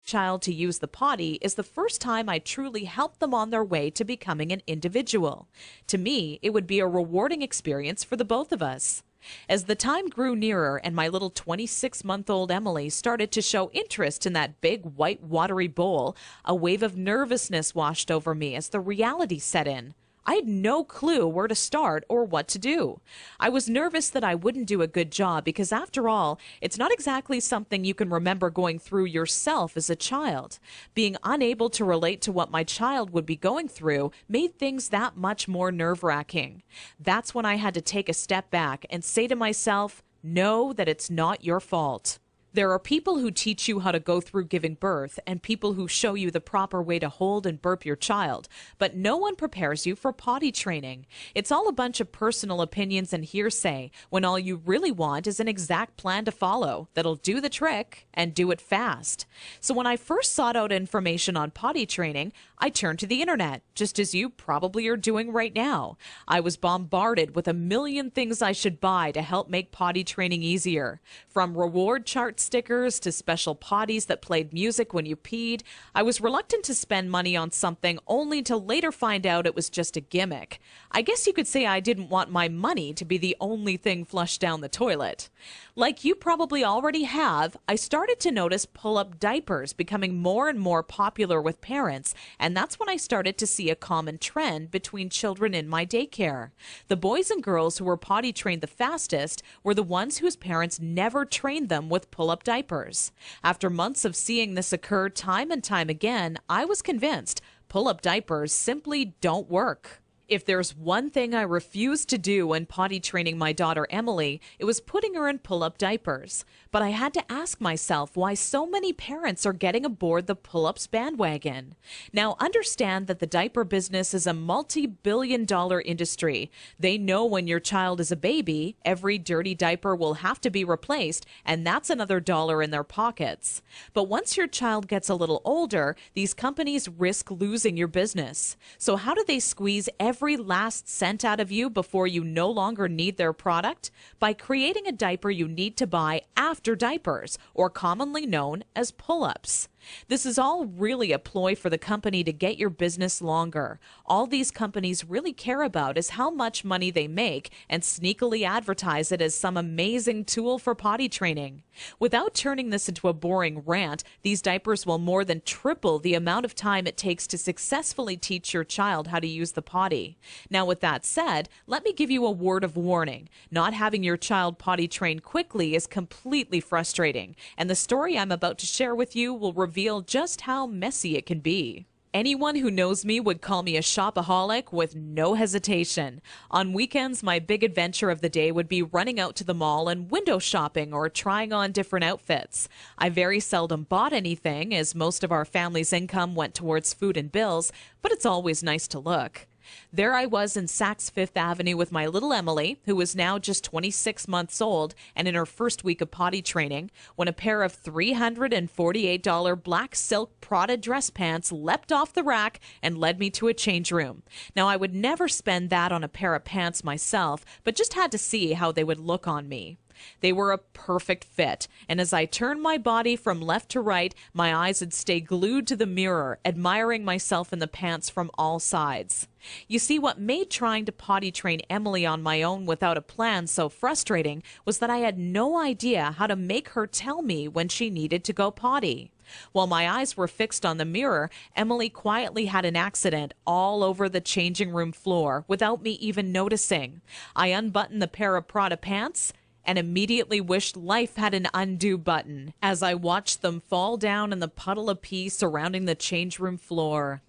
child to use the potty is the first time I truly help them on their way to becoming an individual. To me, it would be a rewarding experience for the both of us. As the time grew nearer and my little 26-month-old Emily started to show interest in that big white watery bowl, a wave of nervousness washed over me as the reality set in. I had no clue where to start or what to do. I was nervous that I wouldn't do a good job because, after all, it's not exactly something you can remember going through yourself as a child. Being unable to relate to what my child would be going through made things that much more nerve-wracking. That's when I had to take a step back and say to myself, know that it's not your fault. There are people who teach you how to go through giving birth and people who show you the proper way to hold and burp your child, but no one prepares you for potty training. It's all a bunch of personal opinions and hearsay when all you really want is an exact plan to follow that'll do the trick and do it fast. So when I first sought out information on potty training, I turned to the internet, just as you probably are doing right now. I was bombarded with a million things I should buy to help make potty training easier. From reward chart stickers to special potties that played music when you peed, I was reluctant to spend money on something only to later find out it was just a gimmick. I guess you could say I didn't want my money to be the only thing flushed down the toilet. Like you probably already have, I started to notice pull-up diapers becoming more and more popular with parents, and that's when I started to see a common trend between children in my daycare. The boys and girls who were potty trained the fastest were the ones whose parents never trained them with pull-up diapers. After months of seeing this occur time and time again, I was convinced pull-up diapers simply don't work. If there's one thing I refused to do when potty training my daughter Emily, it was putting her in pull-up diapers. But I had to ask myself why so many parents are getting aboard the pull-ups bandwagon. Now, understand that the diaper business is a multi-billion-dollar industry. They know when your child is a baby, every dirty diaper will have to be replaced, and that's another dollar in their pockets. But once your child gets a little older, these companies risk losing your business. So how do they squeeze every last cent out of you before you no longer need their product? By creating a diaper you need to buy after diapers, or commonly known as pull-ups. This is all really a ploy for the company to get your business longer. All these companies really care about is how much money they make and sneakily advertise it as some amazing tool for potty training. Without turning this into a boring rant, these diapers will more than triple the amount of time it takes to successfully teach your child how to use the potty. Now, with that said, let me give you a word of warning. Not having your child potty trained quickly is completely frustrating, and the story I'm about to share with you will reveal just how messy it can be. Anyone who knows me would call me a shopaholic with no hesitation. On weekends, my big adventure of the day would be running out to the mall and window shopping or trying on different outfits. I very seldom bought anything, as most of our family's income went towards food and bills, but it's always nice to look. There I was in Saks Fifth Avenue with my little Emily, who was now just 26 months old and in her first week of potty training, when a pair of $348 black silk Prada dress pants leapt off the rack and led me to a change room. Now, I would never spend that on a pair of pants myself, but just had to see how they would look on me. They were a perfect fit, and as I turned my body from left to right, my eyes would stay glued to the mirror, admiring myself in the pants from all sides. You see, what made trying to potty train Emily on my own without a plan so frustrating was that I had no idea how to make her tell me when she needed to go potty. While my eyes were fixed on the mirror, Emily quietly had an accident all over the changing room floor without me even noticing. I unbuttoned the pair of Prada pants and immediately wished life had an undo button as I watched them fall down in the puddle of pee surrounding the change room floor.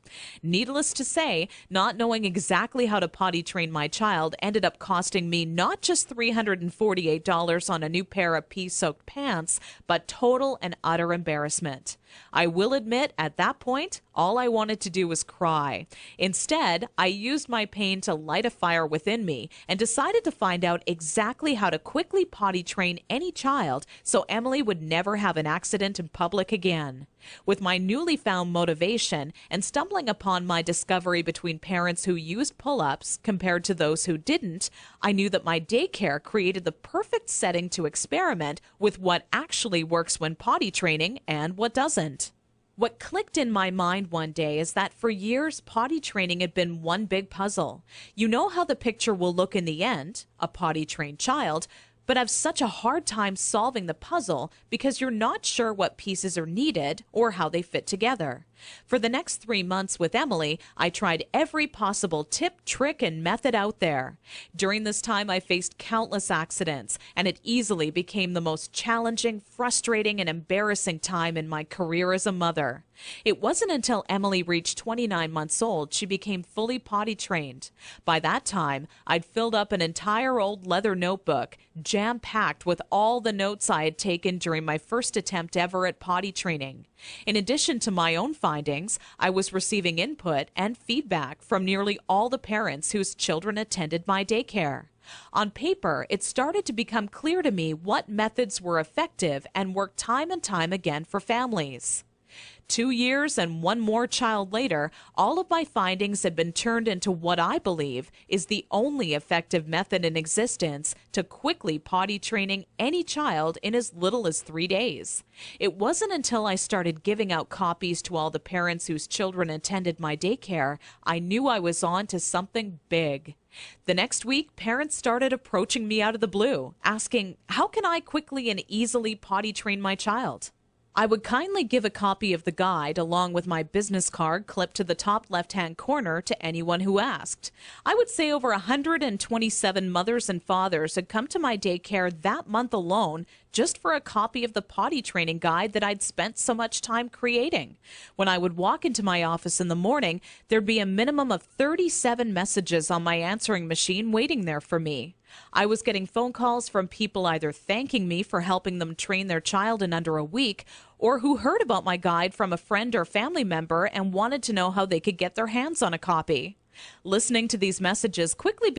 Needless to say, not knowing exactly how to potty train my child ended up costing me not just $348 on a new pair of pee-soaked pants, but total and utter embarrassment. I will admit, at that point, all I wanted to do was cry. Instead, I used my pain to light a fire within me and decided to find out exactly how to quickly potty train any child so Emily would never have an accident in public again. With my newly found motivation and stumbling upon my discovery between parents who used pull-ups compared to those who didn't, I knew that my daycare created the perfect setting to experiment with what actually works when potty training and what doesn't. What clicked in my mind one day is that for years, potty training had been one big puzzle. You know how the picture will look in the end, a potty trained child, but have such a hard time solving the puzzle because you're not sure what pieces are needed or how they fit together. For the next 3 months with Emily, I tried every possible tip, trick, and method out there. During this time, I faced countless accidents, and it easily became the most challenging, frustrating, and embarrassing time in my career as a mother. It wasn't until Emily reached 29 months old she became fully potty trained. By that time, I'd filled up an entire old leather notebook, jam-packed with all the notes I had taken during my first attempt ever at potty training. In addition to my own findings, I was receiving input and feedback from nearly all the parents whose children attended my daycare. On paper, it started to become clear to me what methods were effective and worked time and time again for families. 2 years and one more child later, all of my findings had been turned into what I believe is the only effective method in existence to quickly potty training any child in as little as 3 days. It wasn't until I started giving out copies to all the parents whose children attended my daycare I knew I was on to something big. The next week, parents started approaching me out of the blue, asking, how can I quickly and easily potty train my child? I would kindly give a copy of the guide along with my business card clipped to the top left-hand corner to anyone who asked. I would say over 127 mothers and fathers had come to my daycare that month alone just for a copy of the potty training guide that I'd spent so much time creating. When I would walk into my office in the morning, there'd be a minimum of 37 messages on my answering machine waiting there for me. I was getting phone calls from people either thanking me for helping them train their child in under a week or who heard about my guide from a friend or family member and wanted to know how they could get their hands on a copy. Listening to these messages quickly